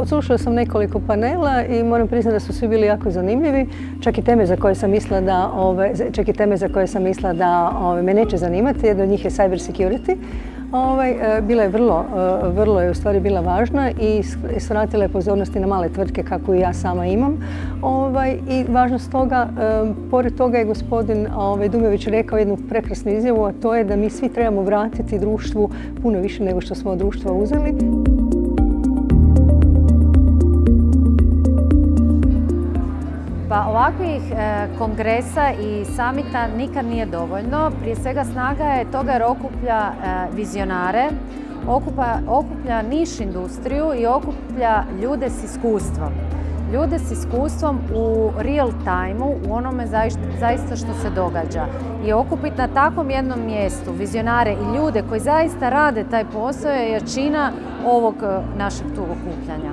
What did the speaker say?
Odslušala sam nekoliko panela i moram priznati da su svi bili jako zanimljivi. Čak i teme za koje sam mislila da me neće zanimati. Jedna od njih je cyber security. Bila je vrlo je u stvari bila važna i svratila je pozornosti na male tvrtke kako i ja sama imam. I važnost toga, pored toga je gospodin Dumović rekao jednu prekrasnu izjavu, a to je da mi svi trebamo vratiti društvu puno više nego što smo od društva uzeli. Pa ovakvih kongresa i samita nikad nije dovoljno. Prije svega snaga je toga jer okuplja vizionare, okuplja niš industriju i okuplja ljude s iskustvom. Ljude s iskustvom u real time-u, u onome zaista što se događa. I okupiti na takvom jednom mjestu vizionare i ljude koji zaista rade taj posao je jačina ovog našeg tu okupljanja.